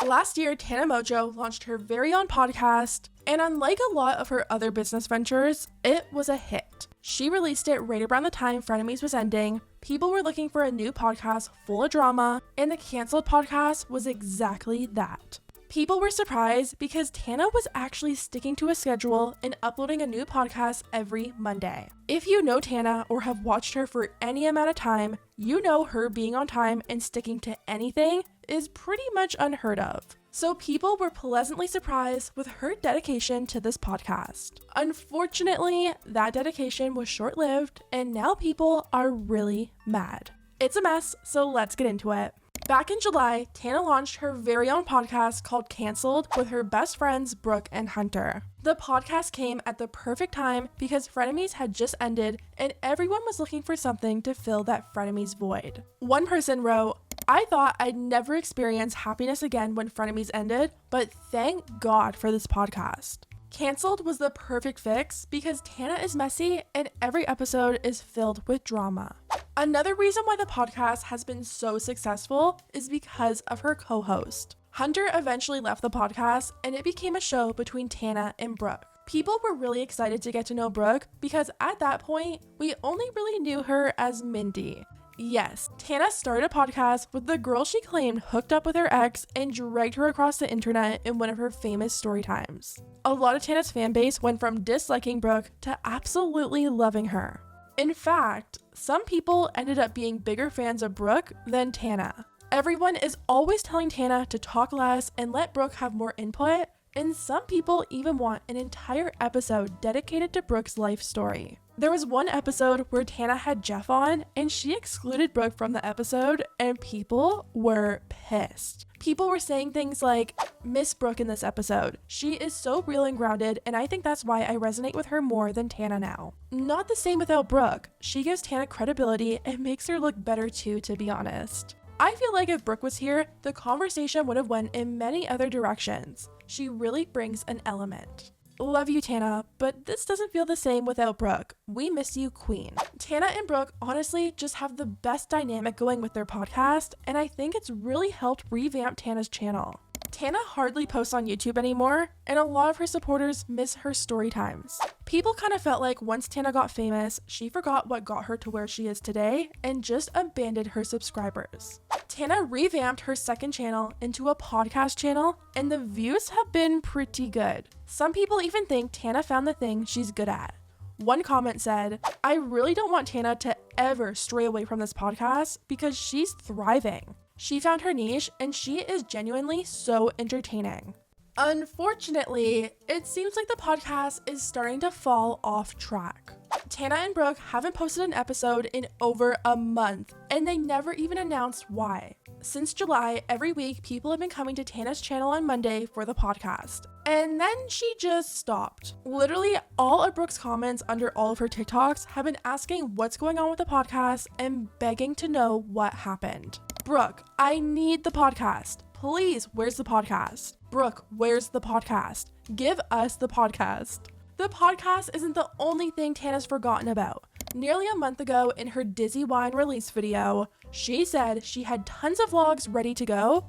Last year, Tana Mongeau launched her very own podcast, and unlike a lot of her other business ventures, it was a hit. She released it right around the time Frenemies was ending. People were looking for a new podcast full of drama, and the Cancelled podcast was exactly that. People were surprised because Tana was actually sticking to a schedule and uploading a new podcast every Monday. If you know Tana or have watched her for any amount of time, you know her being on time and sticking to anything is pretty much unheard of. So people were pleasantly surprised with her dedication to this podcast. Unfortunately, that dedication was short-lived, and now people are really mad. It's a mess, so let's get into it. Back in July, Tana launched her very own podcast called Cancelled with her best friends Brooke and Hunter. The podcast came at the perfect time because Frenemies had just ended and everyone was looking for something to fill that Frenemies void. One person wrote, "I thought I'd never experience happiness again when Frenemies ended, but thank God for this podcast." Cancelled was the perfect fix because Tana is messy and every episode is filled with drama. Another reason why the podcast has been so successful is because of her co-host. Hunter eventually left the podcast and it became a show between Tana and Brooke. People were really excited to get to know Brooke because at that point, we only really knew her as Mindy. Yes, Tana started a podcast with the girl she claimed hooked up with her ex and dragged her across the internet in one of her famous story times. A lot of Tana's fan base went from disliking Brooke to absolutely loving her. In fact, some people ended up being bigger fans of Brooke than Tana. Everyone is always telling Tana to talk less and let Brooke have more input, and some people even want an entire episode dedicated to Brooke's life story. There was one episode where Tana had Jeff on and she excluded Brooke from the episode and people were pissed. People were saying things like, "Miss Brooke in this episode. She is so real and grounded and I think that's why I resonate with her more than Tana now." Not the same without Brooke. She gives Tana credibility and makes her look better too, to be honest. I feel like if Brooke was here, the conversation would have went in many other directions. She really brings an element. Love you, Tana, but this doesn't feel the same without Brooke. We miss you, Queen. Tana and Brooke honestly just have the best dynamic going with their podcast, and I think it's really helped revamp Tana's channel. Tana hardly posts on YouTube anymore, and a lot of her supporters miss her story times. People kind of felt like once Tana got famous, she forgot what got her to where she is today and just abandoned her subscribers. Tana revamped her second channel into a podcast channel, and the views have been pretty good. Some people even think Tana found the thing she's good at. One comment said, "I really don't want Tana to ever stray away from this podcast because she's thriving. She found her niche and she is genuinely so entertaining." Unfortunately, it seems like the podcast is starting to fall off track. Tana and Brooke haven't posted an episode in over a month, and they never even announced why. Since July, every week, people have been coming to Tana's channel on Monday for the podcast. And then she just stopped. Literally, all of Brooke's comments under all of her TikToks have been asking what's going on with the podcast and begging to know what happened. "Brooke, I need the podcast. Please, where's the podcast? Brooke, where's the podcast? Give us the podcast." The podcast isn't the only thing Tana's forgotten about. Nearly a month ago, in her Dizzy Wine release video, she said she had tons of vlogs ready to go,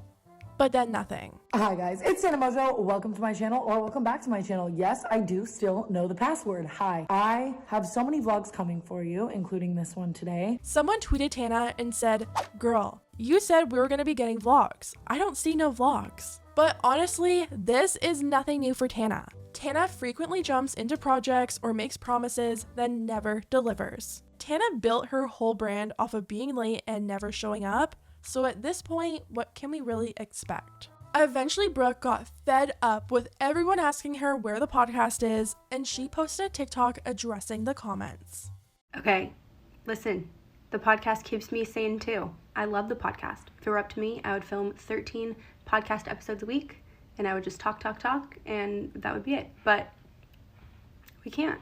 but then nothing. Hi guys, it's Tana Mongeau. Welcome to my channel, or welcome back to my channel. Yes, I do still know the password. Hi. I have so many vlogs coming for you, including this one today. Someone tweeted Tana and said, "Girl, you said we were going to be getting vlogs. I don't see no vlogs." But honestly, this is nothing new for Tana. Tana frequently jumps into projects or makes promises, then never delivers. Tana built her whole brand off of being late and never showing up, so at this point, what can we really expect? Eventually, Brooke got fed up with everyone asking her where the podcast is, and she posted a TikTok addressing the comments. Okay, listen, the podcast keeps me sane too. I love the podcast. If it were up to me, I would film 13 podcast episodes a week, and I would just talk, and that would be it. But we can't.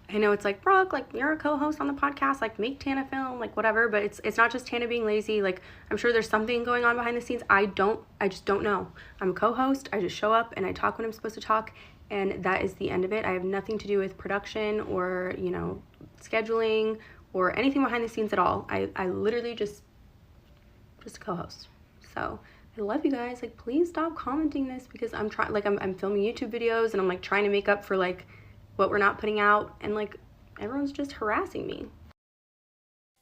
I know it's like, "Brooke, like, you're a co-host on the podcast, like, make Tana film, like, whatever," but it's not just Tana being lazy. Like, I'm sure there's something going on behind the scenes. I just don't know. I'm a co-host. I just show up and I talk when I'm supposed to talk, and that is the end of it. I have nothing to do with production or, scheduling or anything behind the scenes at all. I literally just a co-host. So I love you guys. Like, please stop commenting this because I'm trying, like, I'm filming YouTube videos and I'm like trying to make up for like what we're not putting out, and like everyone's just harassing me.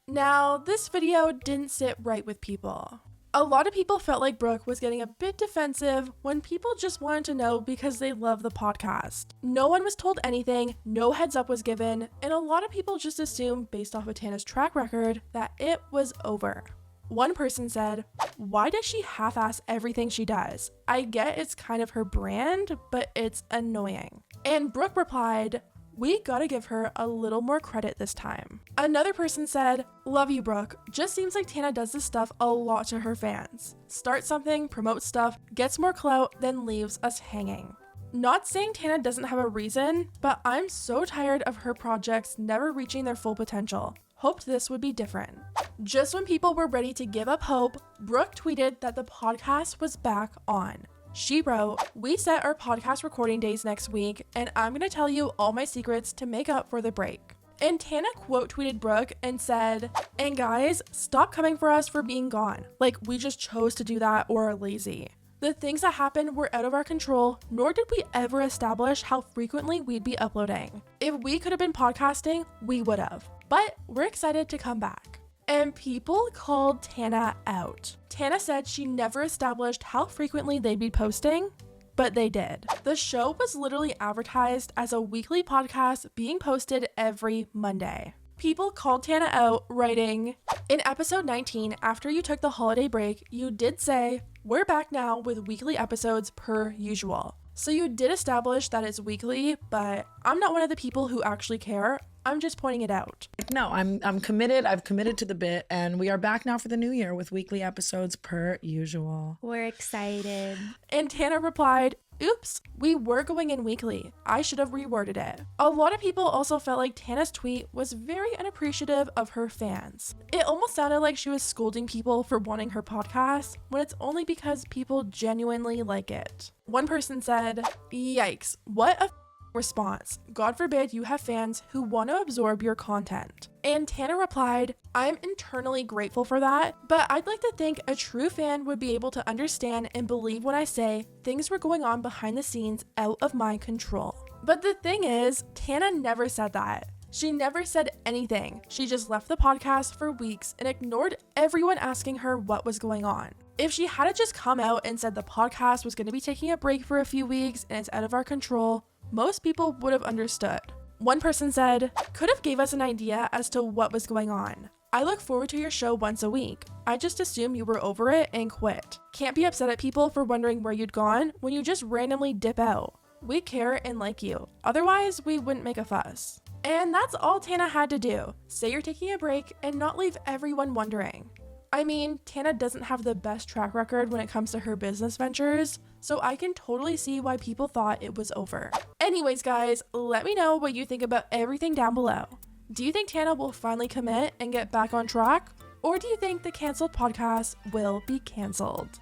Now, this video didn't sit right with people. A lot of people felt like Brooke was getting a bit defensive when people just wanted to know because they love the podcast. No one was told anything, no heads up was given, and a lot of people just assumed, based off of Tana's track record, that it was over. One person said, "Why does she half-ass everything she does? I get it's kind of her brand, but it's annoying." And Brooke replied, "We gotta give her a little more credit this time." Another person said, "Love you, Brooke. Just seems like Tana does this stuff a lot to her fans. Starts something, promotes stuff, gets more clout, then leaves us hanging." Not saying Tana doesn't have a reason, but I'm so tired of her projects never reaching their full potential. Hoped this would be different. Just when people were ready to give up hope, Brooke tweeted that the podcast was back on. She wrote, "We set our podcast recording days next week, and I'm going to tell you all my secrets to make up for the break." And Tana quote tweeted Brooke and said, "And guys, stop coming for us for being gone. Like, we just chose to do that or are lazy. The things that happened were out of our control, nor did we ever establish how frequently we'd be uploading. If we could have been podcasting, we would have. But we're excited to come back." And people called Tana out. Tana said she never established how frequently they'd be posting, but they did. The show was literally advertised as a weekly podcast being posted every Monday. People called Tana out, writing, "In episode 19, after you took the holiday break, you did say, 'We're back now with weekly episodes per usual.' So you did establish that it's weekly, but I'm not one of the people who actually care. I'm just pointing it out." No, I'm committed. I've committed to the bit, and we are back now for the new year with weekly episodes per usual. We're excited. And Tana replied, "Oops, we were going in weekly. I should have reworded it." A lot of people also felt like Tana's tweet was very unappreciative of her fans. It almost sounded like she was scolding people for wanting her podcast, when it's only because people genuinely like it. One person said, "Yikes, what a response. God forbid you have fans who want to absorb your content." And Tana replied, "I'm internally grateful for that, but I'd like to think a true fan would be able to understand and believe when I say things were going on behind the scenes out of my control." But the thing is, Tana never said that. She never said anything. She just left the podcast for weeks and ignored everyone asking her what was going on. If she had just come out and said the podcast was going to be taking a break for a few weeks and it's out of our control, most people would have understood. One person said, "Could have gave us an idea as to what was going on. I look forward to your show once a week. I just assumed you were over it and quit. Can't be upset at people for wondering where you'd gone when you just randomly dip out. We care and like you. Otherwise, we wouldn't make a fuss." And that's all Tana had to do. Say you're taking a break and not leave everyone wondering. I mean, Tana doesn't have the best track record when it comes to her business ventures, so I can totally see why people thought it was over. Anyways, guys, let me know what you think about everything down below. Do you think Tana will finally commit and get back on track? Or do you think the canceled podcast will be canceled?